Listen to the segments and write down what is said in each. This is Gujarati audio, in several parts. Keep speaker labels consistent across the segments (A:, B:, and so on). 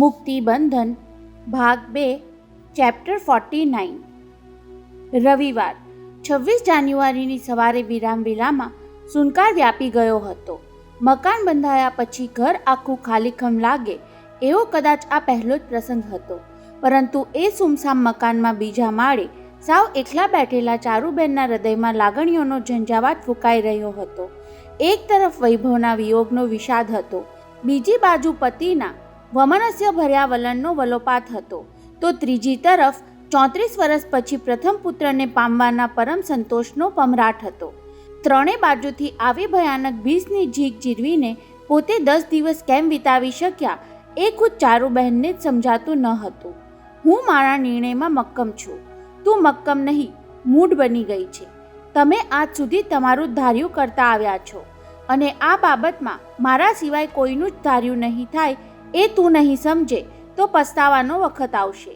A: મુક્તિ બંધન ભાગ 2 ચેપ્ટર 49। રવિવાર 26 જાન્યુઆરીની સવારે વિરામવિલામાં સુનકાર વ્યાપી ગયો હતો। મકાન બંધાયા પછી ઘર આખું ખાલીખમ લાગે એવો કદાચ આ પહેલો જ પ્રસંગ હતો, પરંતુ એ સુમસામ મકાનમાં બીજા માળે સાવ એકલા બેઠેલા ચારુબેનના હૃદયમાં લાગણીઓનો ઝંઝાવાત ફૂંકાઈ રહ્યો હતો। એક તરફ વૈભવના વિયોગનો વિષાદ હતો, બીજી બાજુ પતિના વમનસ્ય ભર્યા વલણનો વલોપાત હતો, તો ત્રીજી તરફ 34 વર્ષ પછી પ્રથમ પુત્રને પામવાના પરમ સંતોષનો પમરાટ હતો। ત્રણે બાજુથી આવી ભયાનક ભીષની ઝીક જીરવીને પોતે 10 દિવસ કેમ વિતાવી શક્યા એ ખુદ ચારુબહેનને જ સમજાતું ન હતું। હું મારા નિર્ણયમાં મક્કમ છું, તું મક્કમ નહીં, મૂઢ બની ગઈ છે। તમે આજ સુધી તમારું ધાર્યું કરતા આવ્યા છો, અને આ બાબતમાં મારા સિવાય કોઈનું જ ધાર્યું નહીં થાય એ તું નહીં સમજે તો પસ્તાવાનો વખત આવશે।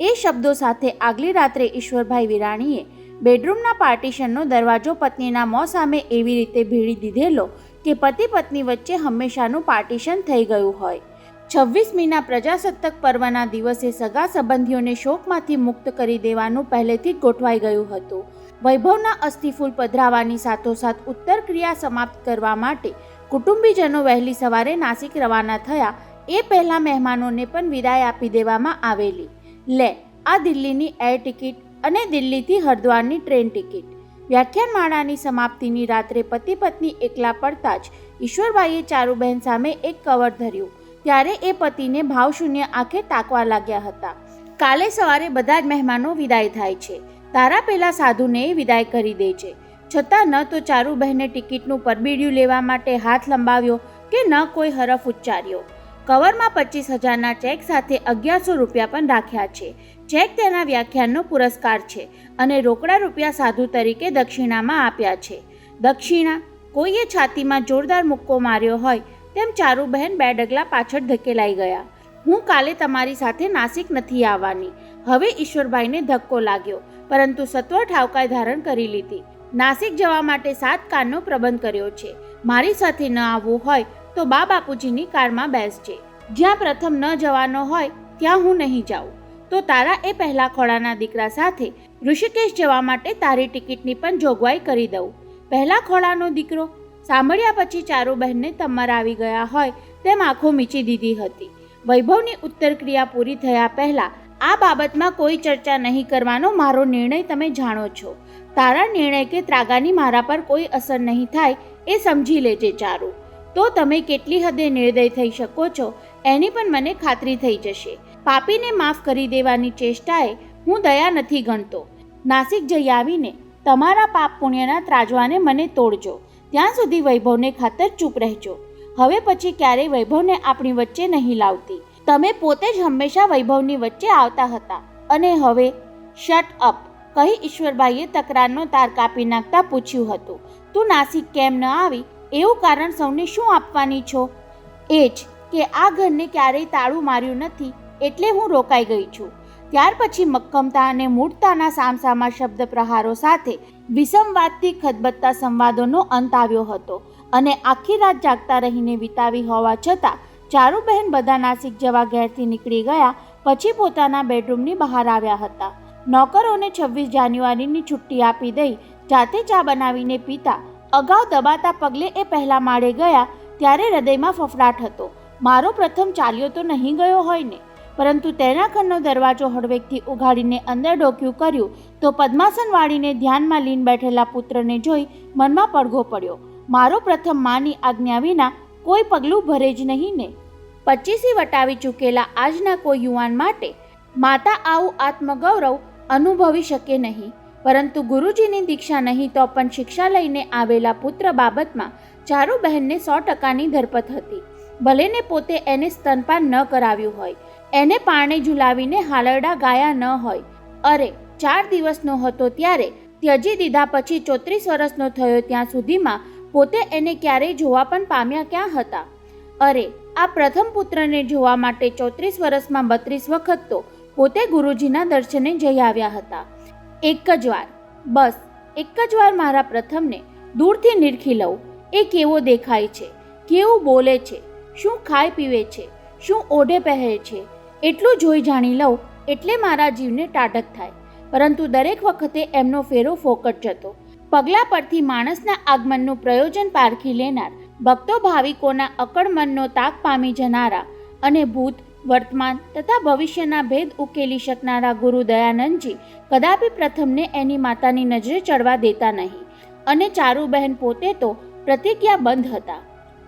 A: એ શબ્દો સાથે આગલી રાત્રે ઈશ્વરભાઈ વિરાણીએ બેડરૂમના પાર્ટીશનનો દરવાજો પત્નીના મોં સામે એવી રીતે ભીડી દીધેલો કે પતિ પત્ની વચ્ચે હંમેશાનું પાર્ટીશન થઈ ગયું હોય। 26મીના પ્રજાસત્તાક પર્વના દિવસે સગા સંબંધીઓને શોકમાંથી મુક્ત કરી દેવાનું પહેલેથી જ ગોઠવાઈ ગયું હતું। વૈભવના અસ્થિફૂલ પધરાવાની સાથોસાથ ઉત્તર ક્રિયા સમાપ્ત કરવા માટે કુટુંબીજનો વહેલી સવારે નાસિક રવાના થયા એ પહેલાં મહેમાનોને પણ વિદાય આપી દેવામાં આવેલી। લે આ દિલ્હીની એર ટિકિટ અને દિલ્હીથી હરિદ્વારની ટ્રેન ટિકિટ। વ્યાખ્યાનમાળાની સમાપ્તિની રાત્રે પતિ પત્ની એકલા પડતા જ ઈશ્વરભાઈએ ચારુબહેન સામે એક કવર ધર્યું ત્યારે એ પતિને ભાવશૂન્ય આંખે તાકવા લાગ્યા હતા। કાલે સવારે બધા જ મહેમાનો વિદાય થાય છે, તારા પેલા સાધુને વિદાય કરી દે છે, છતાં ન તો ચારુબહેને ટિકિટનું પરબીડિયું લેવા માટે હાથ લંબાવ્યો કે ન કોઈ હરફ ઉચ્ચાર્યો। કવરમાં 25,000ના ચેક સાથે 1100 રૂપિયા પણ રાખ્યા છે। ચેક તેના વ્યાખ્યાનનો પુરસ્કાર છે અને રોકડા રૂપિયા સાધુ તરીકે દક્ષિણામાં આપ્યા છે। દક્ષિણા? કોઈએ છાતીમાં જોરદાર મુક્કો માર્યો હોય તેમ ચારુબહેન 2 ડગલા પાછળ ધકેલાઈ ગયા। હું કાલે તમારી સાથે નાસિક નથી આવવાની। હવે ઈશ્વરભાઈને ધક્કો લાગ્યો, પરંતુ સત્વર ઠાવકાઈ ધારણ કરી લીધી। નાસિક જવા માટે 7 કારનો પ્રબંધ કર્યો છે। મારી સાથે ન આવવું હોય તો બા બાપુજીની કારમાં બેસજે। જ્યાં પ્રથમ ન જવાનો હોય ત્યાં હું નહીં જાઉં, તો તારા એ પહેલા ખોળાના દીકરા સાથે ઋષિકેશ જવા માટે તારી ટિકિટની પણ જોગવાઈ કરી દઉં। પહેલા ખોળાનો દીકરો? સાંભળ્યા પછી ચારુબહેનને તમર આવી ગયા હોય તેમ આંખો મીચી દીધી હતી। વૈભવની ઉત્તર ક્રિયા પૂરી થયા પહેલાં આ બાબતમાં કોઈ ચર્ચા નહીં કરવાનો મારો નિર્ણય તમે જાણો છો। તારા નિર્ણય કે ત્રાગાની મારા પર કોઈ અસર નહીં થાય એ સમજી લેજે ચારુ। તો તમે કેટલી હદે નિર્દય થઈ શકો છો એની પણ મને ખાતરી થઈ જશે। પાપીને માફ કરી દેવાની ચેષ્ટાએ હું દયા નથી ગણતો। નાસિક જઈ આવીને તમારા પાપ પુણ્યના ત્રાજવાને મને તોડજો, ત્યાં સુધી વૈભવને ખાતર ચૂપ રહેજો। હવે પછી ક્યારેય વૈભવને આપણી વચ્ચે નહીં લાવતી। તમે પોતે જ હંમેશા વૈભવની વચ્ચે આવતા હતા, અને હવે શટ અપ કહી ઈશ્વરભાઈએ તકરારનો તાર કાપી નાખતા પૂછ્યું હતું, તું નાસિક કેમ ન આવી એવું કારણ સૌને શું આપવાની છો? એ જ કે આ ઘરને ક્યારેય તાળું માર્યું નથી એટલે હું રોકાઈ ગઈ છું। ત્યાર પછી મક્કમતા અને મૂળતાના સામસામા શબ્દ પ્રહારો સાથે વિસંવાદથી ખદબદતા સંવાદોનો અંત આવ્યો હતો, અને આખી રાત જાગતા રહીને વિતાવી હોવા છતાં ચારુબહેન બધા નાસિક જવા ઘેરથી નીકળી ગયા પછી પોતાના બેડરૂમની બહાર આવ્યા હતા। નોકરોને 26 જાન્યુઆરીની છુટ્ટી આપી દઈ જાતે ચા બનાવીને પીતા અગાઉ દબાતા પગલે એ પહેલા માળે ગયા ત્યારે હૃદયમાં ફફડાટ હતો। મારો પ્રથમ ચાલ્યો તો નહીં ગયો હોય ને? પરંતુ તેના ઘરનો દરવાજો હળવેકથી ઉઘાડીને અંદર ડોક્યું કર્યું તો પદ્માસન વાળીને ધ્યાનમાં લીન બેઠેલા પુત્રને જોઈ મનમાં પડઘો પડ્યો, મારો પ્રથમ માની આજ્ઞા વિના કોઈ પગલું ભરે જ નહીં ને? 25 વટાવી ચૂકેલા આજના કોઈ યુવાન માટે માતા આવું આત્મગૌરવ અનુભવી શકે નહીં, પરંતુ ગુરુજીની દીક્ષા નહીં તો પણ શિક્ષા લઈને આવેલા પુત્ર બાબતમાં ચારુબહેનને 100%ની ધરપત હતી। ભલે ને પોતે એને સ્તનપાન ન કરાવ્યું હોય, એને પારણે ઝુલાવીને હાલરડા ગાયા ન હોય, અરે 4 દિવસનો હતો ત્યારે ત્યજી દીધા પછી 34 વર્ષનો થયો ત્યાં સુધીમાં પોતે એને ક્યારેય જોવા પણ પામ્યા ક્યાં હતા? અરે આ પ્રથમ પુત્રને જોવા માટે 34 વર્ષમાં 32 વખત તો પોતે ગુરુજીના દર્શને જઈ આવ્યા હતા। એક જ વાર, બસ એક જ વાર મારા પ્રથમને દૂરથી નિરખી લઉં, એ કેવો દેખાય છે, કેવું બોલે છે, શું ખાય પીવે છે, શું ઓઢે પહેરે છે એટલું જોઈ જાણી લઉં એટલે મારા જીવને ટાઢક થાય. પરંતુ દરેક વખતે એમનો ફેરો ફોકટ જતો. પગલા પરથી માણસના આગમનનું પ્રયોજન પારખી લેનાર, ભક્તો ભાવિકોના અકળમનનો તાક પામી જનારા અને ભૂત, વર્તમાન તથા ભવિષ્યના ભેદ ઉકેલી શકનારા ગુરુ દયાનંદજી કદાપી પ્રથમને એની માતાની નજરે ચડવા દેતા નહીં. અને ચારુબહેન પોતે તો પ્રતિજ્ઞાબંધ હતા.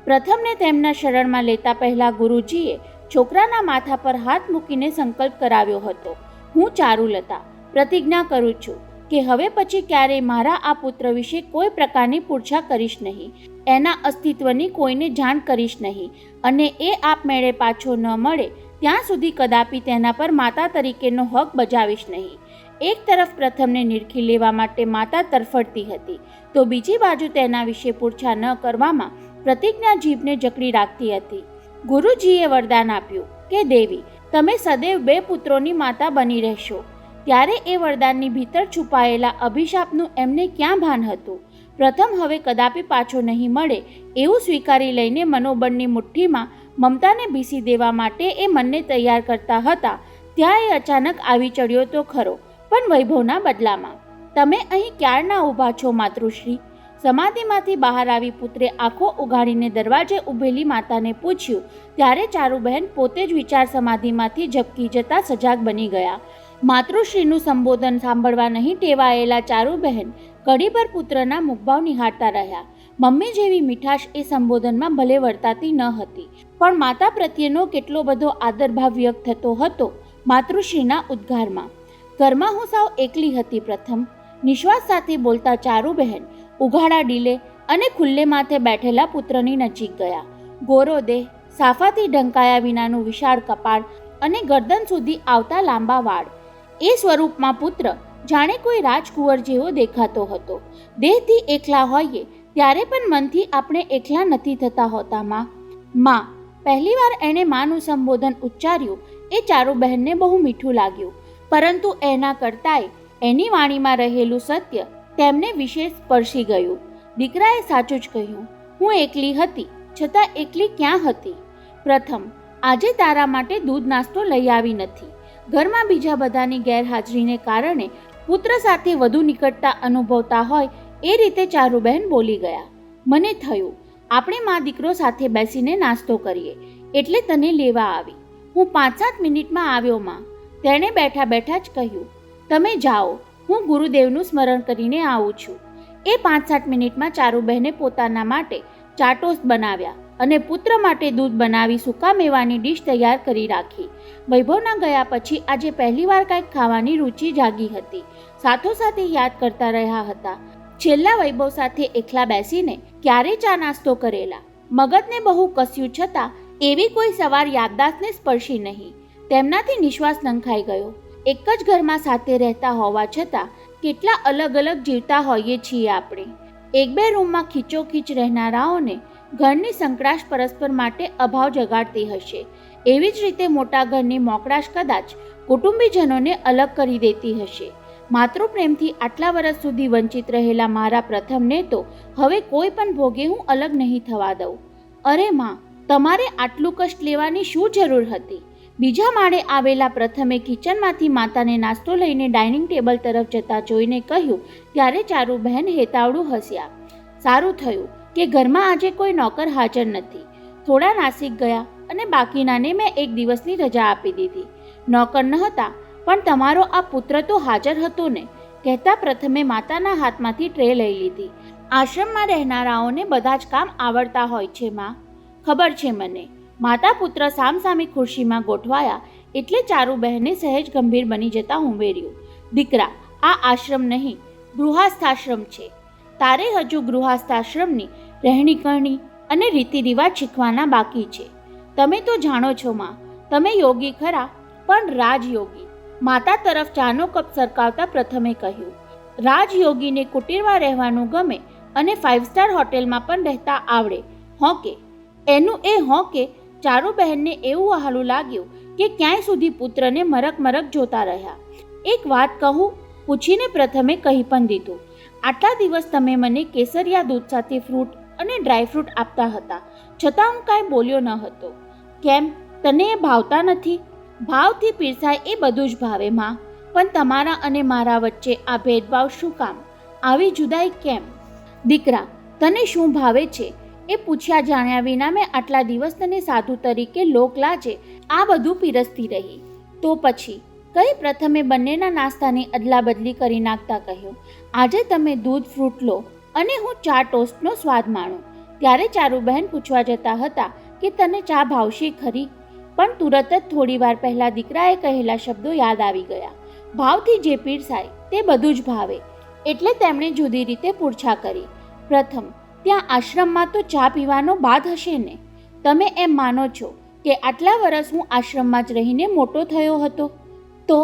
A: પ્રથમને તેમના શરણમાં લેતા પહેલા ગુરુજીએ છોકરાના માથા પર હાથ મૂકીને સંકલ્પ કરાવ્યો હતો. હું ચારુલતા પ્રતિજ્ઞા કરું છું કે હવે પછી ક્યારેય મારા આ પુત્ર વિશે કોઈ પ્રકારની પૂછા કરીશ નહીં, એના અસ્તિત્વની કોઈને જાણ કરીશ નહીં અને એ આપમેળે પાછો ન મળે ત્યાં સુધી કદાપી તેના પર માતા તરીકેનો હક બજાવીશ નહીં. એક તરફ પ્રથમને નિરખી લેવા માટે માતા તરફડતી હતી, તો બીજી બાજુ તેના વિશે પૂછા ન કરવામાં પ્રતિજ્ઞા જીભને જકડી રાખતી હતી. ગુરુજીએ વરદાન આપ્યું કે દેવી, તમે સદૈવ 2 પુત્રોની માતા બની રહેશો. ત્યારે એ વરદાનની ભીતર છુપાયેલા અભિશાપનું એમને ક્યાં ભાન હતું? પ્રથમ હવે કદાપી પાછો નહીં મળે એવું સ્વીકારી લઈને મનોબળની મુઠ્ઠીમાં મમતાને ભીસી દેવા માટે એ મનને તૈયાર કરતા હતા, ત્યાં એ અચાનક આવી ચડ્યો તો ખરો, પણ વૈભવના બદલામાં. તમે અહીં ક્યારના ઊભા છો માતૃશ્રી? સમાધિમાંથી બહાર આવી પુત્રે આંખો ઉઘાડીને દરવાજે ઊભેલી માતાને પૂછ્યું. ત્યારે ચારુબહેન પોતે જ વિચાર સમાધિમાંથી ઝબકી જતા સજાગ બની ગયા. માતૃશ્રીનું સંબોધન સાંભળવા નહીં ટેવાયેલા ચારુબહેન ઘડીભર પુત્રના મુખભાવ નિહાળતા રહ્યા. મમ્મી જેવી મીઠાશ એ સંબોધનમાં ભલે વર્તાતી ન હતી, પણ માતા પ્રત્યેનો કેટલો બધો આદરભાવ વ્યક્ત થતો હતો માતૃશ્રીના ઉદ્ગારમાં. ઘરમાં હું સાવ એકલી હતી પ્રથમ, નિશ્વાસ સાથે બોલતા ચારુબહેન ઉઘાડા ડીલે અને ખુલ્લે માથે બેઠેલા પુત્રની નજીક ગયા. ગોરો દેહ, સાફાથી ઢંકાયા વિનાનું વિશાળ કપાળ અને ગરદન સુધી આવતા લાંબા વાળ. એ સ્વરૂપમાં પુત્ર જાણે કોઈ રાજકુંવર જેવો દેખાતો હતો. દેહથી એકલા હોઈએ ત્યારે પણ મનથી આપણે એકલા નથી થતા હોતા. માં. પહેલીવાર એણે માનું સંબોધન ઉચ્ચાર્યું એ ચારુબહેનને બહુ મીઠું લાગ્યું, પરંતુ એના કરતાંય એની વાણીમાં રહેલું સત્ય તેમને વિશેષ સ્પર્શી ગયું. દીકરાએ સાચું જ કહ્યું, હું એકલી હતી, છતાં એકલી ક્યાં હતી? પ્રથમ, આજે તારા માટે દૂધ નાસ્તો લઈ આવી નથી. ઘરમાં બીજા બધાની ગેરહાજરીને કારણે પુત્ર સાથે વધુ નિકટતા અનુભવતા હોય એ રીતે ચારુબહેન બોલી ગયા. મને થયું આપણે મા દીકરો સાથે બેસીને નાસ્તો કરીએ, એટલે તને લેવા આવી. હું 5-7 મિનિટમાં આવ્યો માં. તેણે બેઠા બેઠા જ કહ્યું, તમે જાઓ, હું ગુરુદેવનું સ્મરણ કરીને આવું છું. એ 5-7 મિનિટમાં ચારુબહેને પોતાના માટે ચાટોસ બનાવ્યા અને પુત્ર માટે દૂધ બનાવી સૂકા મેવાની ડીશ તૈયાર કરી રાખી. વૈભવના ગયા પછી આજે પહેલીવાર કંઈક ખાવાની રુચિ જાગી હતી. સાથોસાથે યાદ કરતા રહ્યા હતા છેલ્લા વૈભવ સાથે એકલા બેસીને ક્યારે ચા નાસ્તો કરેલા. મગજને બહુ કસ્યું છતાં એવી કોઈ સવાર યાદદાસ્તને સ્પર્શી નહીં. તેમનાથી નિશ્વાસ નંખાઈ ગયો. એક જ ઘરમાં સાથે રહેતા હોવા છતાં કેટલા અલગ અલગ જીવતા હોઈએ છીએ આપણે. 1-2 રૂમમાં ખીચોખીચ રહેનારાઓને ઘરની સંકળાશ પરસ્પર માટે અભાવ જગાડતી હશે. એવી જ રીતે મોટા ઘરની મોકળાશ કદાચ કુટુંબીજનોને અલગ કરી દેતી હશે. માતૃપ્રેમથી આટલા વર્ષ સુધી વંચિત રહેલા મારા પ્રથમને તો હવે કોઈ પણ ભોગે હું અલગ નહીં થવા દઉં. અરે માં, તમારે આટલું કષ્ટ લેવાની શું જરૂર હતી? બીજા માળે આવેલા પ્રથમે કિચનમાંથી માતાને નાસ્તો લઈને ડાઇનિંગ ટેબલ તરફ જતા જોઈને કહ્યું. ત્યારે ચારુબહેન હેતાવડું હસ્યા. સારું થયું કે ઘરમાં આજે કોઈ નોકર હાજર નથી. થોડા નાસિક ગયા અને બાકીનાને મેં 1 દિવસની રજા આપી દીધી. નોકર ન હતા પણ તમારો આ પુત્ર તો હાજર હતો ને, કહેતા પ્રથમે માતાના હાથમાંથી ટ્રે લઈ લીધી. આશ્રમમાં રહેનારાઓને બધા જ કામ આવડતા હોય છે માં, ખબર છે મને. માતા પુત્ર સામસામી ખુરશીમાં ગોઠવાયા એટલે ચારુબહેને સહેજ ગંભીર બની જતા ઉમેર્યું, દીકરા, આ આશ્રમ નહીં, ગૃહસ્થાશ્રમ છે. તારે હજુ ગૃહસ્થાશ્રમની રહેણી કરણી અને રીતિ રિવાજ શીખવાના બાકી છે. તમે તો જાણો છો માં, તમે યોગી ખરા પણ રાજયોગી. માતા તરફ ચાનો કપ સરકાવતા પ્રથમે કહ્યું. રાજયોગીને કુટીરમાં રહેવાનું ગમે અને 5 સ્ટાર હોટેલમાં પણ રહેતા આવડે, હોકે? એનું એ હોકે ચારુબહેનને એવું વહાલું લાગ્યું કે ક્યાંય સુધી પુત્રને મરક જોતા રહ્યા. એક વાત કહું, પૂછીને પ્રથમે કહી પણ દીધું. આટલા દિવસ તમે મને કેસરિયા દૂધ સાથે ફ્રૂટ અને ડ્રાયફ્રૂટ આપતા હતા, છતાં હું કાંઈ બોલ્યો ન હતો. કેમ? તને એ ભાવતા નથી? ભાવથી પીરસાય એ બધું જ ભાવે માં, પણ તમારા અને મારા વચ્ચે આ ભેદભાવ શું કામ? આવી જુદાઈ કેમ? દીકરા, તને શું ભાવે છે એ પૂછ્યા જાણ્યા વિના મેં આટલા દિવસ તને સાધુ તરીકે લોક લાજે આ બધું પીરસતી રહી. તો પછી કઈ પ્રથમે બંનેના નાસ્તાની અદલા બદલી કરી નાખતા કહ્યું, આજે તમે દૂધ ફ્રૂટ લો અને હું ચા ટોસ્ટનો સ્વાદ માણું. ત્યારે ચારુબહેન પૂછવા જતા હતા કે તને ચા ભાવશે ખરી? પણ તુરત જ થોડી વાર પહેલાં દીકરાએ કહેલા શબ્દો યાદ આવી ગયા. ભાવથી જે પીરસાય તે બધું જ ભાવે. એટલે તેમણે જુદી રીતે પૂછા કરી. પ્રથમ, ત્યાં આશ્રમમાં તો ચા પીવાનો બાદ હશે ને? તમે એમ માનો છો કે આટલા વર્ષ હું આશ્રમમાં જ રહીને મોટો થયો હતો? તો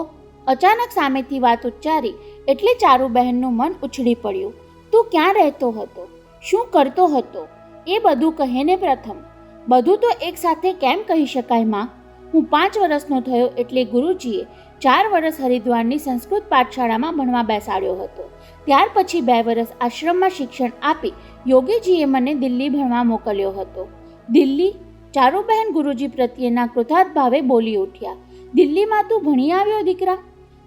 A: અચાનક સામેથી વાત ઉચ્ચારી એટલે ચારુબહેનનું મન ઉછળી પડ્યું. તું ક્યાં રહેતો હતો? શું કરતો હતો? એ બધું કહે ને પ્રથમ. બધું તો એક સાથે કેમ કહી શકાય માં? હું 5 વર્ષનો થયો એટલે ગુરુજીએ 4 વર્ષ હરિદ્વારની સંસ્કૃત પાઠશાળામાં ભણવા બેસાડ્યો હતો. ત્યાર પછી 2 વર્ષ આશ્રમમાં શિક્ષણ આપી યોગીજીએ મને દિલ્હી ભણવા મોકલ્યો હતો. દિલ્હી? ચારુબહેન ગુરુજી પ્રત્યેના કૃતાર્થ ભાવે બોલી ઉઠ્યા. દિલ્હીમાં તું ભણી આવ્યો દીકરા?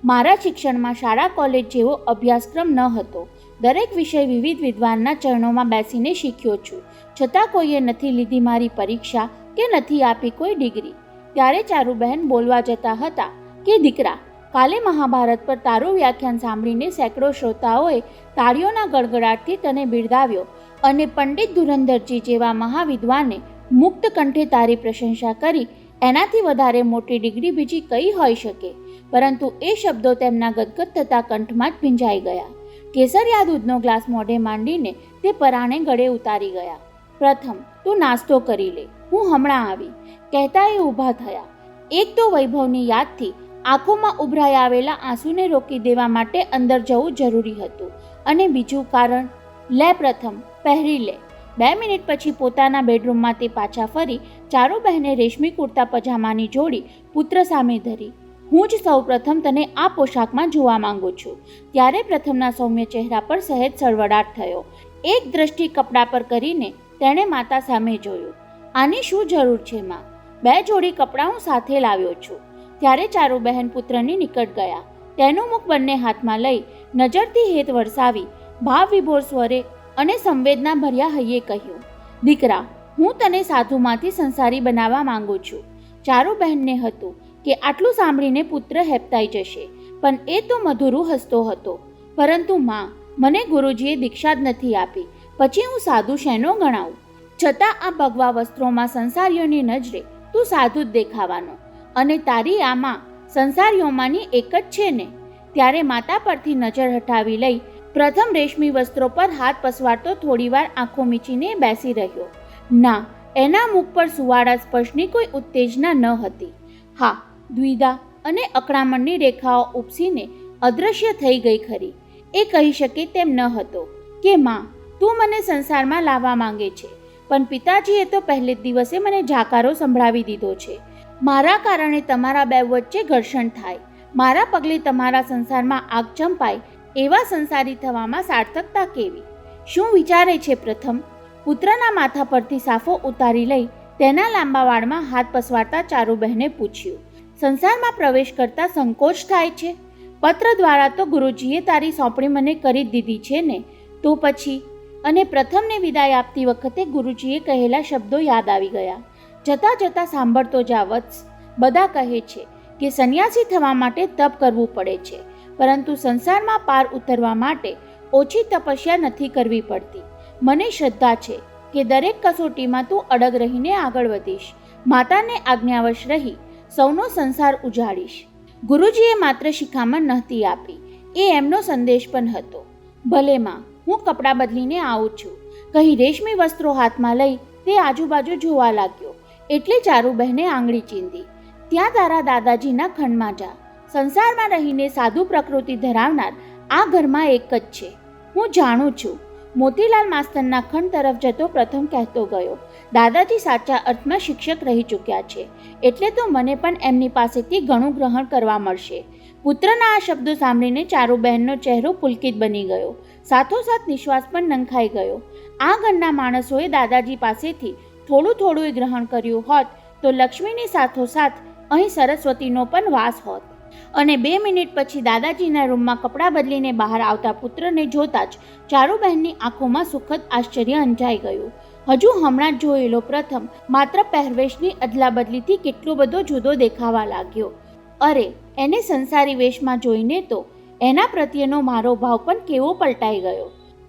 A: મારા શિક્ષણમાં શાળા કોલેજ જેવો અભ્યાસક્રમ ન હતો. દરેક વિષય વિવિધ વિદ્વાનના ચરણોમાં બેસીને શીખ્યો છું. છતાં કોઈએ નથી લીધી મારી પરીક્ષા કે નથી આપી કોઈ ડિગ્રી. ત્યારે ચારુબહેન બોલવા જતા હતા કે દીકરા, કાલે મહાભારત પર તારું વ્યાખ્યાન સાંભળીને સેંકડો શ્રોતાઓએ તાળીઓના ગડગડાટથી તને બિરદાવ્યો અને પંડિત ધુરંધરજી જેવા મહાવિદ્વાને મુક્ત કંઠે તારી પ્રશંસા કરી. એનાથી વધારે મોટી ડિગ્રી બીજી કઈ હોઈ શકે? પરંતુ એ શબ્દો તેમના ગદગદ થતા કંઠમાં જ ભીંજાઈ ગયા. કેસરિયા દૂધનો ગ્લાસ મોઢે માંડીને તે પરાણે ગળે ઉતારી ગયા. પ્રથમ, તું નાસ્તો કરી લે, હું હમણાં આવી, કહેતા એ ઊભા થયા. એક તો વૈભવની યાદથી આંખોમાં ઉભરાઈ આવેલા આંસુને રોકી દેવા માટે અંદર જવું જરૂરી હતું. અને બીજું કારણ, લે પ્રથમ, પહેરી લે. 2 મિનિટ પછી પોતાના બેડરૂમમાં તે પાછા ફરી ચારુબહેને રેશમી કુર્તા પજામાની જોડી પુત્ર સામે ધરી. હું જ સૌ પ્રથમ તને આ પોશાકમાં જોવા માંગુ છું. ત્યારે પ્રથમના સૌમ્ય ચહેરા પર સહેજ સળવળાટ થયો. એક દ્રષ્ટિ કપડા પર કરીને તેણે માતા સામે જોયું. આની શું જરૂર છે માં? 2 જોડી કપડાં હું સાથે લાવ્યો છું. ત્યારે ચારુબહેન પુત્રની નિકટ ગયા. તેનું મુખ બંને હાથમાં લઈ નજરથી હેત વરસાવી ભાવ વિભોર સ્વરે અને સંવેદના ભર્યા હૈયે કહ્યું, દીકરા, હું તને સાધુમાંથી સંસારી બનાવવા માંગુ છું. ચારુબહેનને હતું કે આટલું સાંભળીને પુત્ર હેપતાઈ જશે, પણ એ તો મધુરું હસતો હતો. પરંતુ માં, મને ગુરુજીએ દીક્ષા જ નથી આપી, પછી હું સાધુ શેનો ગણાવું? છતાં આ ભગવા વસ્ત્રોમાં સંસારીઓની નજરે તું સાધુ જ દેખાવાનો, અને તારી આમાં સંસારીઓમાંની એક જ છે ને? ત્યારે માતા પરથી નજર હટાવી લઈ પ્રથમ રેશમી વસ્ત્રો પર હાથ પસવારતો થોડીવાર આંખો મીચીને બેસી રહ્યો. ના, એના મુખ પર સુવાળા સ્પર્શની કોઈ ઉત્તેજના ન હતી. હા, દ્વિધા અને અકળામણની રેખાઓ ઉપસીને અદૃશ્ય થઈ ગઈ ખરી. એ કહી શકે તેમ ન હતો કે માં, તું મને સંસારમાં લાવવા માંગે છે, પણ પિતાજીએ તો પહેલે જ દિવસે મને જાકારો સંભળાવી દીધો છે. મારા કારણે તમારા બે વચ્ચે ઘર્ષણ થાય, મારા પગલે તમારા સંસારમાં આગ ચંપાય, એવા સંસારી થવામાં સાર્થકતા કેવી? શું વિચારે છે પ્રથમ? પુત્રના માથા પરથી સાફો ઉતારી લઈ તેના લાંબા વાળમાં હાથ પસવારતા ચારુબહેને પૂછ્યું, સંસારમાં પ્રવેશ કરતા સંકોચ થાય છે? પત્ર દ્વારા તો ગુરુજીએ તારી સોંપણી મને કરી દીધી છે ને, તો પછી? અને પ્રથમને વિદાય આપતી વખતે ગુરુજીએ કહેલા શબ્દો યાદ આવી ગયા. જતાં જતાં સાંભળતો જા વત્સ, બધા કહે છે કે સંન્યાસી થવા માટે તપ કરવું પડે છે, પરંતુ સંસારમાં પાર ઉતરવા માટે ઓછી તપસ્યા નથી કરવી પડતી. મને શ્રદ્ધા છે કે દરેક કસોટીમાં તું અડગ રહીને આગળ વધીશ, માતાને આજ્ઞાવશ રહી સૌનો સંસાર ઉજાડીશ. ગુરુજીએ માત્ર શિખામણ નહોતી આપી, એ એમનો સંદેશ પણ હતો. ભલે માં, હું કપડાં બદલીને આવું છું, કહી રેશમી વસ્ત્રો હાથમાં લઈ તે આજુબાજુ જોવા લાગ્યો. એટલે ચારુબહેને આંગળી ચીંધી, ત્યાં તારા દાદાજીના ખંડમાં જા. સંસારમાં રહીને સાધુ પ્રકૃતિ ધરાવનાર આ ઘરમાં એક જ છે, હું જાણું છું. મોતીલાલ માસ્તરના ખંડ તરફ જતો પ્રથમ કહેતો ગયો, દાદાજી સાચા અર્થમાં શિક્ષક રહી ચૂક્યા છે, એટલે તો મને પણ એમની પાસેથી ઘણું ગ્રહણ કરવા મળશે. પુત્રના આ શબ્દો સાંભળીને ચારુબહેનનો ચહેરો પુલકિત બની ગયો, સાથોસાથ નિશ્વાસ પણ નંખાઈ ગયો. આ ઘરના માણસોએ દાદાજી પાસેથી થોડું થોડું ગ્રહણ કર્યું હોત તો લક્ષ્મીની સાથોસાથ અહીં સરસ્વતીનો પણ વાસ હોત. અને 2 મિનિટ પછી દાદાજીના રૂમમાં કપડાં બદલીને બહાર આવતા પુત્રને જોતા જ ચારુબહેનની આંખોમાં સુખદ આશ્ચર્ય અંજાઈ ગયું. હજુ હમણાં જ જોયેલો પ્રથમ માત્ર પહેરવેશની અદલાબદલીથી કેટલો બધો જુદો દેખાવા લાગ્યો. અરે, એને સંસારી વેશમાં જોઈને તો એના પ્રત્યેનો મારો ભાવ પણ કેવો પલટાઈ ગયો.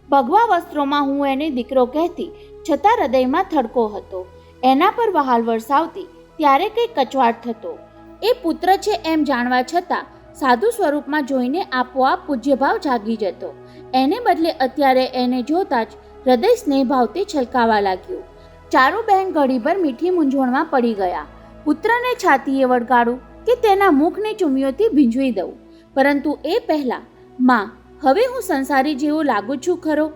A: ભગવા વસ્ત્રોમાં હું એને દીકરો કહેતી, છતાં હૃદયમાં થડકો હતો. એના પર વહાલ વરસાવતી ત્યારે કંઈ કચવાટ થતો. એ પુત્ર છે એમ જાણવા છતાં સાધુ સ્વરૂપમાં જોઈને આપોઆપ પૂજ્યભાવ જાગી જતો. એને બદલે અત્યારે એને જોતા જ હૃદય સ્નેહભાવથી છલકાવા લાગ્યું. ચારુબહેન ઘડીભર મીઠી મૂંઝવણમાં પડી ગયા. પુત્રને છાતીએ વળગાડું કે તેના મુખને ચુમ્મીઓથી ભીંજવી દઉં, પરંતુ એ પહેલાં, માં, હવે હું સંસારી જેવો લાગુ છું ખરો?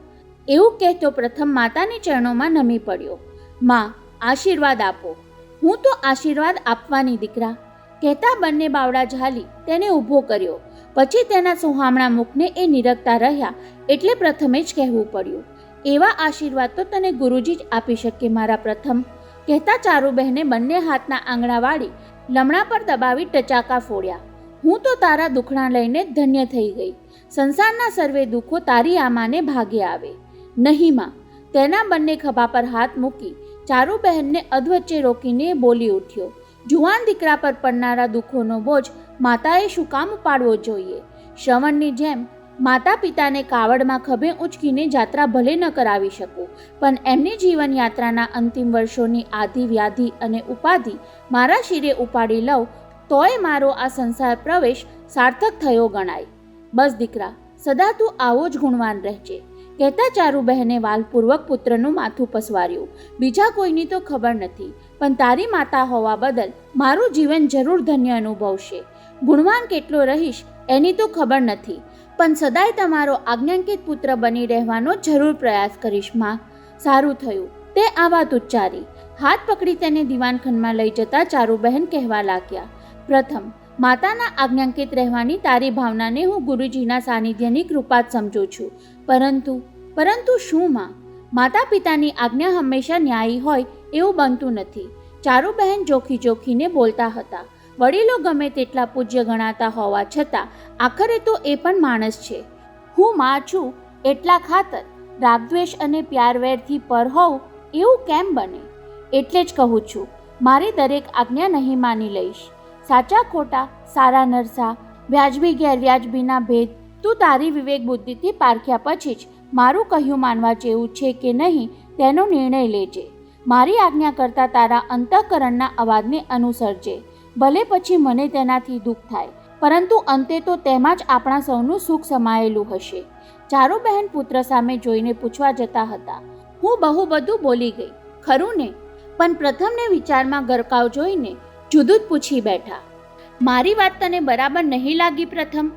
A: એવું કહેતો પ્રથમ માતાની ચરણોમાં નમી પડ્યો. માં, આશીર્વાદ આપો. હું તો આશીર્વાદ આપવાની દીકરા, કહેતા બંને બાવડા ઝાલી તેને ઊભો કર્યો. પછી તેના સોહામણા મુખને એ નિરખતા રહ્યા એટલે પ્રથમે જ કહેવું પડ્યું, એવા આશીર્વાદ તો તને ગુરુજી જ આપી શકે મારા પ્રથમ. કહેતા ચારુબહેને બંને હાથના આંગળા વાળી લમણા પર દબાવી ટચાકા ફોડ્યા. હું તો તારા દુખણા લઈને ધન્ય થઈ ગઈ. સંસારના સર્વે દુઃખો તારી આમાને ભાગે આવે. નહીં માં, તેના બંને ખભા પર હાથ મૂકી ચારુબહેનને અધવચ્ચે રોકીને બોલી ઉઠ્યો, જુવાન દીકરા પર પડનારા દુઃખોનો બોજ માતાએ શું કામ ઉપાડવો જોઈએ? શ્રવણની જેમ માતા પિતાને કાવડમાં ખભે ઊંચકીને જાત્રા ભલે ન કરાવી શકું, પણ એમની જીવનયાત્રાના અંતિમ વર્ષોની આધિ વ્યાધિ અને ઉપાધિ મારા શિરે ઉપાડી લઉં તોય મારો આ સંસાર પ્રવેશ સાર્થક થયો ગણાય. બસ દીકરા, સદા તું આવો જ ગુણવાન રહેજે. કહેતા ચારુબહેને વાલપૂર્વક પુત્રનું માથું પસવાર્યું. બીજા કોઈની તો ખબર નથી, પણ તારી માતા હોવા બદલ મારું જીવન જરૂર ધન્ય અનુભવશે. ગુણવાન કેટલો રહીશ એની તો ખબર નથી, પણ સદાય તમારો આજ્ઞાંકિત પુત્ર બની રહેવાનો જરૂર પ્રયાસ કરીશ માં. સારું થયું તે આ વાત ઉચ્ચારી. હાથ પકડી તેને દિવાનખંડમાં લઈ જતા ચારુબહેન કહેવા લાગ્યા, પ્રથમ, માતાના આજ્ઞાંકિત રહેવાની તારી ભાવનાને હું ગુરુજીના સાનિધ્યની કૃપા જ સમજું છું, પરંતુ શું માં? માતા પિતાની આજ્ઞા હંમેશા ન્યાયી હોય એવું બનતું નથી. ચારુબહેન જોખીને બોલતા હતા. વડીલો ગમે તેટલા પૂજ્ય ગણાતા હોવા છતાં આખરે તો એ પણ માણસ છે. હું માં છું એટલા ખાતર રાગદ્વેષ અને પ્યારવેરથી પર હોઉં એવું કેમ બને? એટલે જ કહું છું, મારી દરેક આજ્ઞા નહીં માની લઈશ. સાચા ખોટા, સારા નરસા, વ્યાજબી ગેરવ્યાજબીના ભેદ તું તારી વિવેક બુદ્ધિથી પારખ્યા પછી જ મારું કહ્યું માનવા જેવું છે કે નહીં તેનો નિર્ણય લેજે. મારી આજ્ઞા કરતાં તારા અંતઃકરણના અવાજને અનુસરજે. ભલે પછી મને તેનાથી દુઃખ થાય, પરંતુ અંતે તો તેમાં જ આપણા સૌનું સુખ સમાયેલું હશે. ચારુબહેન પુત્ર સામે જોઈને પૂછવા જતા હતા, હું બહુ બધું બોલી ગઈ ખરું ને? પણ પ્રથમને વિચારમાં ગરકાવ જોઈને જુદું જ પૂછી બેઠા, મારી વાત તને બરાબર નહીં લાગી પ્રથમ?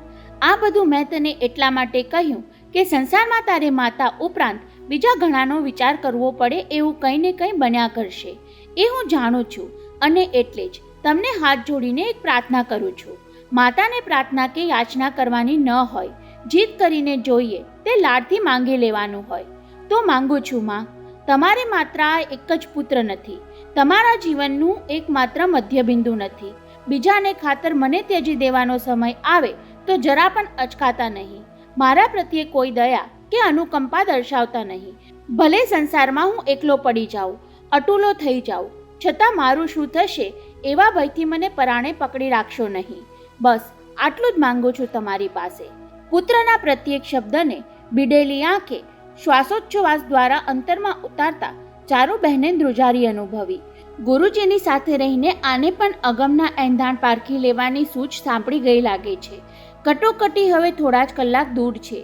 A: આ બધું મેં તને એટલા માટે કહ્યું કે સંસારમાં તારે માતા ઉપરાંત બીજા ઘણાનો વિચાર કરવો પડે એવું કંઈ ને કંઈ બન્યા કરશે. એ હું જાણું છું, અને એટલે જ તમને હાથ જોડીને એક પ્રાર્થના કરું છું. માતાને પ્રાર્થના કે યાચના કરવાની ન હોય, જીદ કરીને જોઈએ તે લાડથી માંગી લેવાનું હોય. તો માંગુ છું માં, તમારે માત્ર આ એક જ પુત્ર નથી, તમારા જીવનનું એકમાત્ર મધ્યબિંદુ નથી. બીજાને ખાતર મને ત્યજી દેવાનો સમય આવે તો જરા પણ અચકાતા નહીં. મારા પ્રત્યે કોઈ દયા કે અનુકંપા દર્શાવતા નહીં. ભલે સંસારમાં હું એકલો પડી જાઉં, અટૂલો થઈ જાઉં, છતાં મારું શું થશે એવા ભયથી મને પરાણે પકડી રાખશો નહીં. બસ આટલું જ માંગુ છું તમારી પાસે. પુત્રના પ્રત્યેક શબ્દને બીડેલી આંખે શ્વાસોચ્છ્વાસ દ્વારા અંતરમાં ઉતારતા ચારુબહેને ધ્રુજારી અનુભવી. ગુરુજીની સાથે રહીને આને પણ અગમના એંધાણ પારખી લેવાની સૂચ સાંપડી ગઈ લાગે છે. કટોકટી હવે થોડા જ કલાક દૂર છે.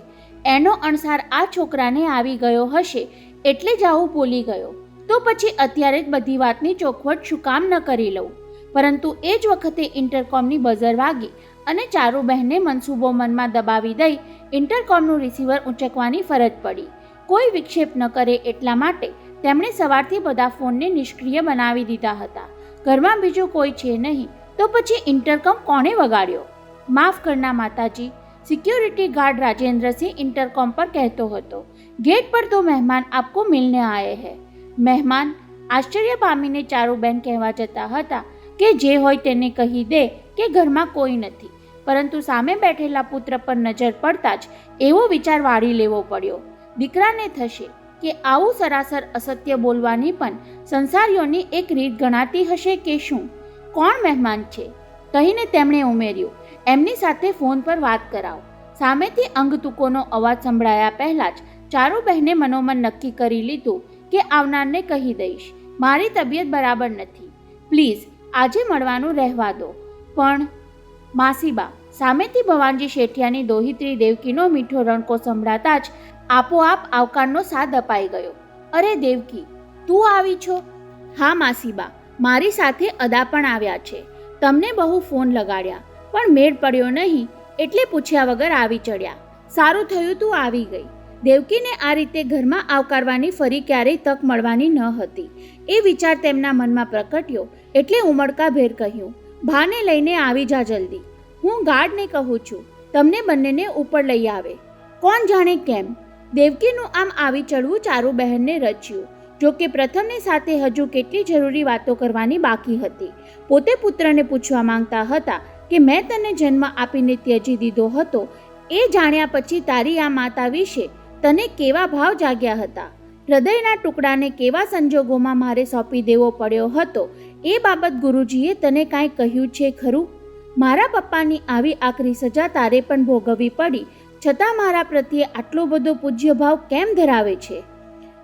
A: એનો અણસાર આ છોકરાને આવી ગયો હશે એટલે જ આવું બોલી ગયો. તો પછી અત્યારે જ બધી વાતની ચોખવટ શું કામ ન કરી લઉં? પરંતુ એ જ વખતે ઇન્ટરકોમની બઝર વાગી અને ચારુબહેનને મનસૂબો મનમાં દબાવી દઈ ઇન્ટરકોમનું રિસીવર ઊંચકવાની ફરજ પડી. કોઈ વિક્ષેપ ન કરે એટલા માટે તેમણે સવારથી બધા ફોનને નિષ્ક્રિય બનાવી દીધા હતા. ઘરમાં બીજું કોઈ છે નહીં, તો પછી ઇન્ટરકોમ કોણે વગાડ્યો? માફ કરના માતાજી, સિક્યોરિટી ગાર્ડ રાજેન્દ્રસિંહ इंटरकॉम पर कहतो હતો, गेट पर दो मेहमान आपको मिलने आए हैं. મહેમાન? આશ્ચર્ય પામીને ચારુબેન કહેવા જતા હતા કે જે હોય તેને કહી દે કે ઘરમાં કોઈ નથી, પરંતુ સામે બેઠેલા પુત્ર પર નજર પડતા જ એવો વિચાર વાળી લેવો પડ્યો. દીકરાને થશે કે આવું સરાસર અસત્ય બોલવાની પણ સંસારીઓની એક રીત ગણાતી હશે કે શું? કોણ મહેમાન છે કહીને તેમણે ઉમેર્યું, એમની સાથે ફોન પર વાત કરાવો. સામેથી અંગતુકોનો અવાજ સંભળાયા પહેલાં જ ચારુબહેને મનોમન નક્કી કરી લીધું કે આવનારને કહી દઈશ, મારી તબિયત બરાબર નથી, પ્લીઝ આજે મળવાનું રહેવા દો. પણ માસીબા, સામેથી ભવાનજી શેઠિયાની દોહિત્રી દેવકીનો મીઠો રણકો સંભળાતા જ આપોઆપ આવકારનો સાદ અપાઈ ગયો. અરે દેવકી, તું આવી છો? હા માસીબા, મારી સાથે અદા પણ આવ્યા છે. તમને બહુ ફોન લગાડ્યા પણ મેળ પડ્યો નહીં એટલે પૂછ્યા વગર આવી ચડ્યા. સારું થયું તું આવી ગઈ. દેવકીને આ રીતે ઘરમાં આવકારવાની ફરી ક્યારેય તક મળવાની ન હતી એ વિચાર તેમના મનમાં પ્રકટ્યો એટલે ઉમળકાભેર કહ્યું, ભાને લઈને આવી જા જલ્દી. હું ગાર્ડને કહું છું તમને બંનેને ઉપર લઈ આવે. કોણ જાણે કેમ દેવકીનું આમ આવી ચડવું ચારુબહેનને રચ્યું. જોકે પ્રથમની સાથે હજુ કેટલી જરૂરી વાતો કરવાની બાકી હતી. પોતે પુત્રને પૂછવા માંગતા હતા કે મેં તને જન્મ આપીને ત્યજી દીધો હતો, એ જાણ્યા પછી તારી આ માતા વિશે તને કેવા ભાવ જાગ્યા હતા, હૃદયના ટુકડાને કેવા સંજોગોમાં મારે સોંપી દેવો પડ્યો હતો, એ બાબત ગુરુજીએ તને કાંઈ કહ્યું છે ખરું? મારા પપ્પાની આવી આકરી સજા તારે પણ ભોગવવી પડી, છતાં મારા પ્રત્યે આટલો બધો પૂજ્ય ભાવ કેમ ધરાવે છે?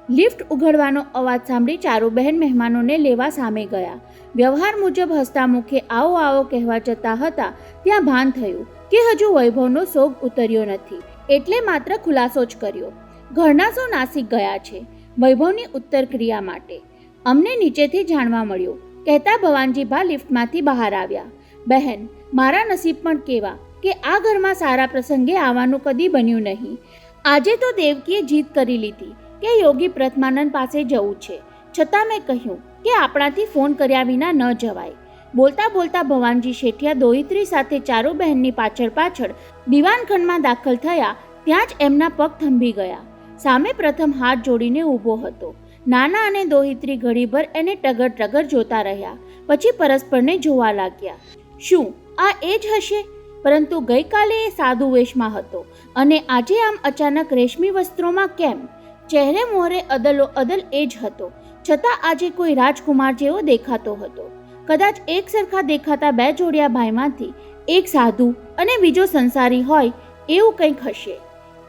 A: લિફ્ટ ઉઘડવાનો અવાજ સાંભળી ચારુબહેન મહેમાનોને લેવા સામે ગયા. વ્યવહાર મુજબ હસતા મુખે આવો આવો કહેવા જતા હતા ત્યાં ભાન થયું કે હજુ વૈભવનો સોગ ઉતર્યો નથી એટલે માત્ર ખુલાસો જ કર્યો. ઘરનાસો નાસિક ગયા છે વૈભવની ઉત્તર ક્રિયા માટે, અમને નીચેથી જાણવા મળ્યું, કહેતા ભવાનજીભા લિફ્ટમાંથી બહાર આવ્યા. બહેન, મારા નસીબ પણ કેવા કે આ ઘરમાં સારા પ્રસંગે આવવાનું કદી બન્યું નહીં. આજે તો દેવકીએ જીત કરી લીધી કે યોગી પ્રથમાનંદ પાસે જવું છે, છતાં મેં કહ્યું કે આપણાથી ફોન કર્યા વિના ન જવાય. બોલતા બોલતા ભવાનજી શેઠિયા દોહિત્રી સાથે ચારુબહેનની પાછળ પાછળ દિવાનખંડમાં દાખલ થયા ત્યાં જ એમના પગ થંભી ગયા. સામે પ્રથમ હાથ જોડીને ઊભો હતો. નાના અને દોહિત્રી ઘડીભર એને ટગર ટગર જોતા રહ્યા, પછી પરસ્પરને જોવા લાગ્યા. શું આ એ જ હશે? પરંતુ ગઈકાલે એ સાધુ વેશમાં હતો અને આજે આમ અચાનક રેશમી વસ્ત્રોમાં કેમ? ચહેરે મોહરે અદલો અદલ એ જ હતો, છતાં આજે કોઈ રાજકુમાર જેવો દેખાતો હતો. કદાચ એક સરખા દેખાતા બે જોડિયા ભાઈમાંથી એક સાધુ અને બીજો સંસારી હોય એવું કંઈક હશે.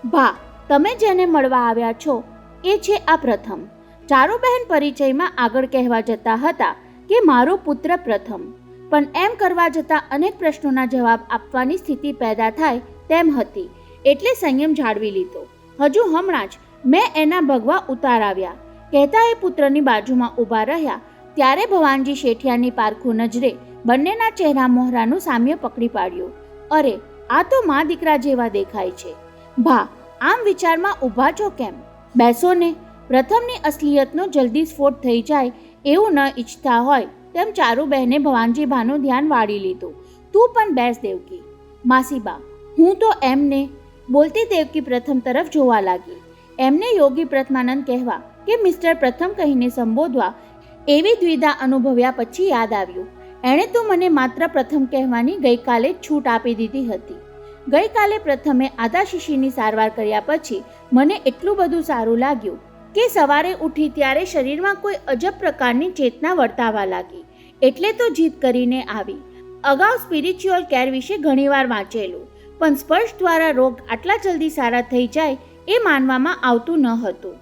A: ભા, તમે જેને મળવા આવ્યા છો એ છે આ પ્રથમ. ચારુબહેન પરિચયમાં આગળ કહેવા જતા હતા કે મારો પુત્ર પ્રથમ, પણ એમ કરવા જતાં અનેક પ્રશ્નોના જવાબ આપવાની સ્થિતિ પેદા થાય તેમ હતી એટલે સંયમ જાળવી લીધો. હજુ હમણાં જ મેં એના ભગવા ઉતારાવ્યા, કહેતા એ પુત્રની બાજુમાં ઊભા રહ્યા ત્યારે ભવાનજી શેઠિયાની પારખું નજરે બંનેના ચહેરા મોહરાનું સામ્ય પકડી પાડ્યું. અરે, આ તો મા દીકરા જેવા દેખાય છે. ભા, આમ વિચારમાં ઊભા છો કેમ? બેસો ને. પ્રથમની અસલિયતનો જલ્દી સ્ફોટ થઈ જાય એવું ન ઈચ્છતા હોય તેમ ચારુબહેને ભવાનજીભાનું ધ્યાન વાળી લીધું. તું પણ બેસ દેવકી. માસીબા, હું તો એમને. બોલતી દેવકી પ્રથમ તરફ જોવા લાગી. એમને યોગી પ્રથમાનંદ કહેવા કે મિસ્ટર પ્રથમ કહીને સંબોધવા એવી દ્વિધા અનુભવ્યા પછી યાદ આવ્યું, એણે તો મને માત્ર પ્રથમ કહેવાની ગઈકાલે જ છૂટ આપી દીધી હતી. ગઈકાલે પ્રથમે આદાશીશીની સારવાર કર્યા પછી મને એટલું બધું સારું લાગ્યું કે સવારે ઉઠી ત્યારે શરીરમાં કોઈ અજબ પ્રકારની ચેતના વર્તાવા લાગી, એટલે તો જીદ કરીને આવી. અગાઉ સ્પિરિચ્યુઅલ કેર વિશે ઘણીવાર વાંચેલું, પણ સ્પર્શ દ્વારા રોગ આટલા જલ્દી સારા થઈ જાય એ માનવામાં આવતું ન હતું.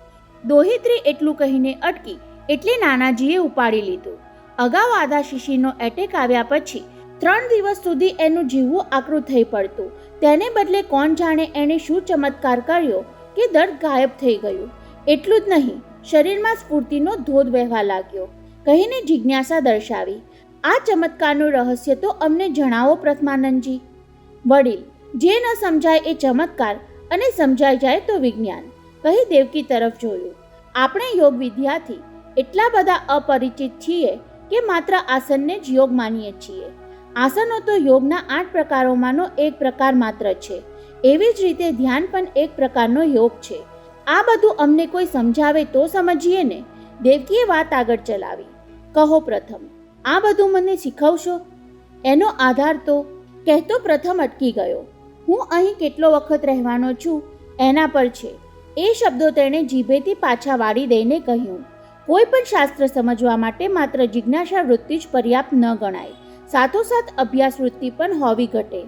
A: દોહિત્રી એટલું કહીને અટકી એટલે નાનાજીએ ઉપાડી લીધું. અગાઉ આદાશીશીનો એટેક આવ્યા પછી 3 દિવસ સુધી એનું જીવવું આકરું થઈ પડતું, તેને બદલે કોણ જાણે એણે શું ચમત્કાર કર્યો કે દર્દ ગાયબ થઈ ગયું. એટલું જ નહીં, શરીરમાં સ્ફૂર્તિનો ધોધ વહેવા લાગ્યો કહીને જિજ્ઞાસા દર્શાવી. આ ચમત્કારનું રહસ્ય તો અમને જણાવો પ્રથમાનંદજી. વડીલ, જે ન સમજાય એ ચમત્કાર અને સમજાઈ જાય તો વિજ્ઞાન, કહી દેવકી તરફ જોયું. આપણે યોગ વિદ્યાથી એટલા બધા અપરિચિત છીએ કે માત્ર આસનને જ યોગ માનીએ છીએ. આસનો તો યોગના 8 પ્રકારોમાંનો એક પ્રકાર માત્ર છે. એવી જ રીતે ધ્યાન પણ એક પ્રકારનો યોગ છે. આ બધું અમને કોઈ સમજાવે તો સમજીએ ને. દેવકીએ વાત આગળ ચલાવી. કહો પ્રથમ, આ બધું મને શીખવશો? એનો આધાર તો, કહેતો પ્રથમ અટકી ગયો. હું અહીં કેટલો વખત રહેવાનો છું એના પર છે. એ શબ્દો તેણે જીભેથી પાછા વાળી દઈને કહ્યું. કોઈ પણ શાસ્ત્ર સમજવા માટે માત્ર જિજ્ઞાસા વૃત્તિ જ પર્યાપ્ત ન ગણાય. સાથોસાથ અભ્યાસ વૃત્તિ પણ હોવી ઘટે.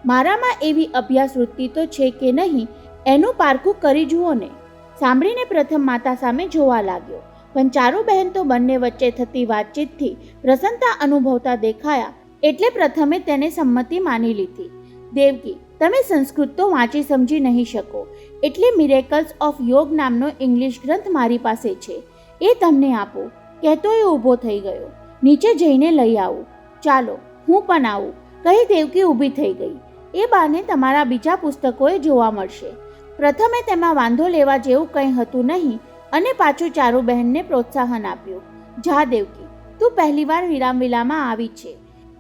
A: મારામાં એવી અભ્યાસ વૃત્તિ તો છે કે નહીં એનું પારખું કરી જુઓ ને. સાંભળીને પ્રથમ માતા સામે જોવા લાગ્યો, પણ ચારુ બહેન તો બંને વચ્ચે થતી વાતચીતથી પ્રસન્નતા અનુભવતા દેખાયા એટલે પ્રથમે તેને સંમતિ માની લીધી. દેવકી, તમે સંસ્કૃત તો વાંચી સમજી નહીં શકો, એટલે મિરેકલ્સ ઓફ યોગ નામનો ઇંગ્લિશ ગ્રંથ મારી પાસે છે, એ તમને આપો. કહેતો એ ઊભો થઈ ગયો. નીચે જઈને લઈ આવું. ચાલો, હું પણ આવું, કહી દેવકી ઊભી થઈ ગઈ. એ બાને તમારા બીજા પુસ્તકોએ જોવા મળશે. પ્રથમે તેમાં વાંધો લેવા જેવું કંઈ હતું નહીં અને પાછું ચારુ બહેનને પ્રોત્સાહન આપ્યું. જા દેવકી, તું પહેલીવાર વિરામવિલામાં આવી છે,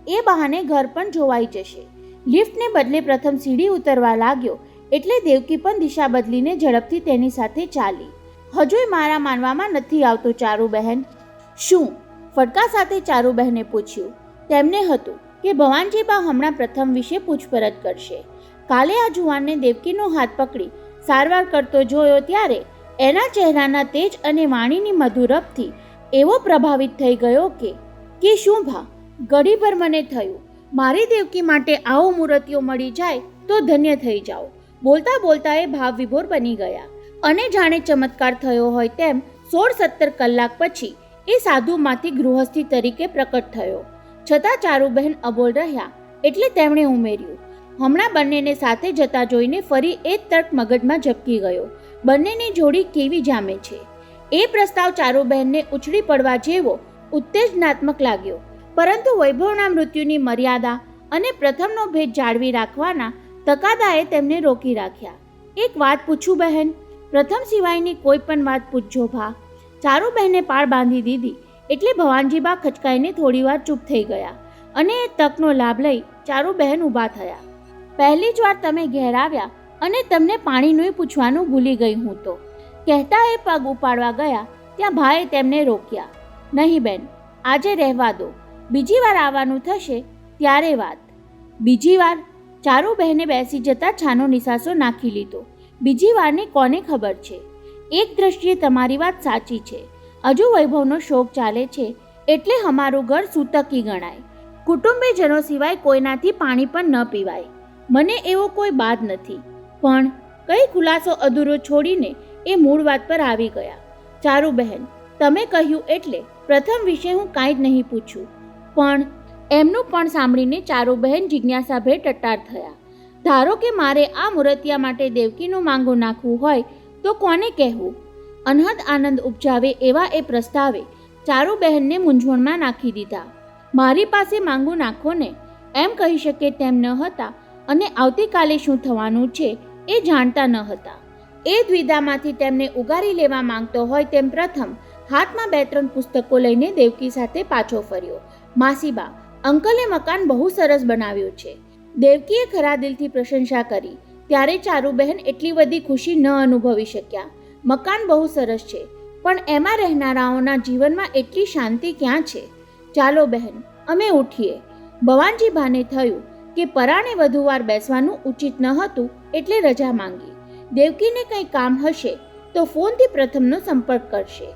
A: એ બહાને ઘર પણ જોવાઈ જશે. લિફ્ટને બદલે પ્રથમ સીડી ઉતરવા લાગ્યો એટલે દેવકી પણ દિશા બદલીને ઝડપથી તેની સાથે ચાલી. હજુય મારા માનવામાં નથી આવતું ચારુ બહેન. શું? ફડકા સાથે ચારુ બહેને પૂછ્યું. તેમને હતું કે ભવાનજીબા હમણાં પ્રથમ વિશે પૂછપરછ કરશે. કાલે આ જુવાનને દેવકીનો હાથ પકડી સારવાર કરતો જોયો ત્યારે એના ચહેરાના તેજ અને વાણીની મધુરપથી એવો પ્રભાવિત થઈ ગયો કે શું ભા, ઘડીભર મને થયું મારી દેવકી માટે આવો મૂર્તિઓ મળી જાય તો ધન્ય થઈ જાઓ. બોલતા બોલતા એ ભાવ વિભોર બની ગયા અને જાણે ચમત્કાર થયો હોય તેમ 16-17 કલાક પછી એ સાધુમાંથી ગૃહસ્થી તરીકે પ્રકટ થયો. છતાં ચારુબહેન અબોલ રહ્યા એટલે તેમણે ઉમેર્યું. હમણાં બંનેને સાથે જતા જોઈને ફરી એ જ તર્ક મગજમાં ઝબકી ગયો. બંનેની જોડી કેવી જામે છે. એ પ્રસ્તાવ ચારુબહેનને ઉછળી પડવા જેવો ઉત્તેજનાત્મક લાગ્યો, પરંતુ વૈભવના મૃત્યુની મર્યાદા અને પ્રથમનો ભેદ જાળવી રાખવાના તકાદાએ તેમને રોકી રાખ્યા. એક વાત પૂછું બહેન? પ્રથમ સિવાયની કોઈ પણ વાત પૂછજો ભા. ચારુબહેને પાળ બાંધી દીધી એટલે ભવાનજીબા ખચકાઈને થોડીવાર ચૂપ થઈ ગયા અને એ તકનો લાભ લઈ ચારુબહેન ઊભા થયા. પહેલી જ વાર તમે ઘેર આવ્યા અને તમને પાણીનું પૂછવાનું ભૂલી ગઈ હું તો, કહેતા એ પગ ઉપાડવા ગયા ત્યાં ભાઈએ તેમને રોક્યા. નહીં બેન, આજે રહેવા દો, બીજી વાર આવવાનું થશે ત્યારે વાત. બીજી વાર? ચારુબહેને બેસી જતા છાનો નિસાસો નાખી લીધો. બીજી વારની કોને ખબર છે? એક દ્રષ્ટિએ તમારી વાત સાચી છે. હજુ વૈભવનો શોક ચાલે છે એટલે અમારું ઘર સૂતકી ગણાય. કુટુંબીજનો સિવાય કોઈનાથી પાણી પણ ન પીવાય. મને એવો કોઈ બાદ નથી. પણ કઈ ખુલાસો અધૂરો છોડીને એ મૂળ વાત પર આવી ગયા. ચારુબહેન, તમે કહ્યું એટલે પ્રથમ વિશે હું કાંઈ જ નહીં પૂછું. પણ એમનું પણ સાંભળીને ચારુબહેન જિજ્ઞાસાભેર ટટ્ટાર થયા. ધારો કે મારે આ મૂર્તિયા માટે દેવકીનું માંગુ નાખવું હોય તો કોને કહેવું? અનહદ આનંદ ઉપજાવે એવા એ પ્રસ્તાવે ચારુબહેનને મૂંઝવણમાં નાખી દીધા. મારી પાસે માંગુ નાખો ને, એમ કહી શકે તેમ ન હતા અને આવતીકાલે શું થવાનું છે એ જાણતા ન હતા. એ દ્વિધામાંથી તેમને ઉગારી લેવા માંગતો હોય તેમ પ્રથમ હાથમાં 2-3 પુસ્તકો લઈને દેવકી સાથે પાછો ફર્યો. માસીબા, અંકલે મકાન બહુ સરસ બનાવ્યું છે. દેવકીએ ખરા દિલથી પ્રશંસા કરી ત્યારે ચારુબહેન એટલી બધી ખુશી ન અનુભવી શક્યા. મકાન બહુ સરસ છે, પણ એમાં રહેનારાઓના જીવનમાં એટલી શાંતિ ક્યાં છે? ચાલો બહેન, અમે ઉઠીએ. ભવાનજીભાને થયું કે પરાણે વધુ વાર બેસવાનું ઉચિત ન હતું એટલે રજા માંગી. દેવકીને કંઈ કામ હશે તો ફોનથી પ્રથમનો સંપર્ક કરશે.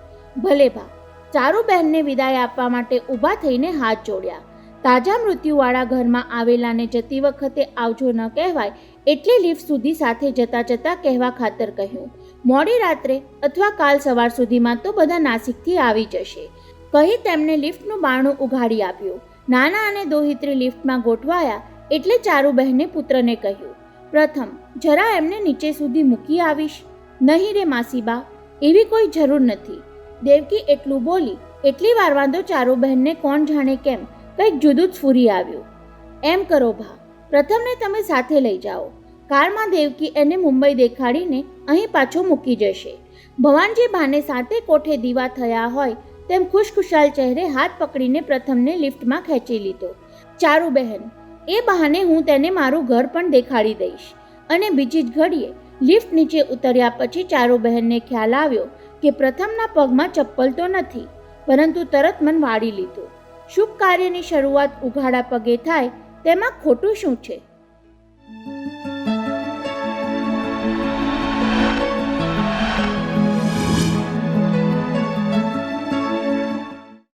A: ભલે ભા. ચારુબહેનને વિદાય આપવા માટે ઊભા થઈને હાથ જોડ્યા. તાજા મૃત્યુવાળા ઘરમાં આવેલાને જતી વખતે આવજો ન કહેવાય એટલે લિફ્ટ સુધી સાથે જતા જતા કહેવા ખાતર કહ્યું, મોડી રાત્રે અથવા કાલ સવાર સુધીમાં તો બધા નાસિકથી આવી જશે, કહી તેમને લિફ્ટનું બારણું ઉઘાડી આપ્યું. નાના અને દોહિત્રી લિફ્ટમાં ગોઠવાયા એટલે ચારુબહેને પુત્રને કહ્યું, પ્રથમ જરા એમને નીચે સુધી મૂકી આવીશ? નહીં રે માસીબા, એવી કોઈ જરૂર નથી. દેવકી એટલું બોલી એટલી વાર વાંધો ચારુબહેનને કોણ જાણે કેમ કંઈક જુદું જ સ્ફુરી આવ્યું. એમ કરો ભા, પ્રથમને તમે સાથે લઈ જાઓ. કારમાં દેવકી એને મુંબઈ દેખાડીને અહીં પાછો મૂકી જશે. ભવાનજી ભાને સાથે કોઠે દીવા થયા હોય તેમ ખુશખુશાલ ચહેરે હાથ પકડીને પ્રથમને લિફ્ટમાં ખેંચી લીધો. ચારુબહેન, એ બહાને હું તેને મારું ઘર પણ દેખાડી દઈશ. અને બીજી જ ઘડીએ લિફ્ટ નીચે ઉતર્યા પછી ચારુબહેનને ખ્યાલ આવ્યો કે પ્રથમના પગમાં ચપ્પલ તો નથી, પરંતુ તરત મન વાળી લીધું. શુભ કાર્યની શરૂઆત ઉઘાડા પગે થાય તેમાં ખોટું શું છે?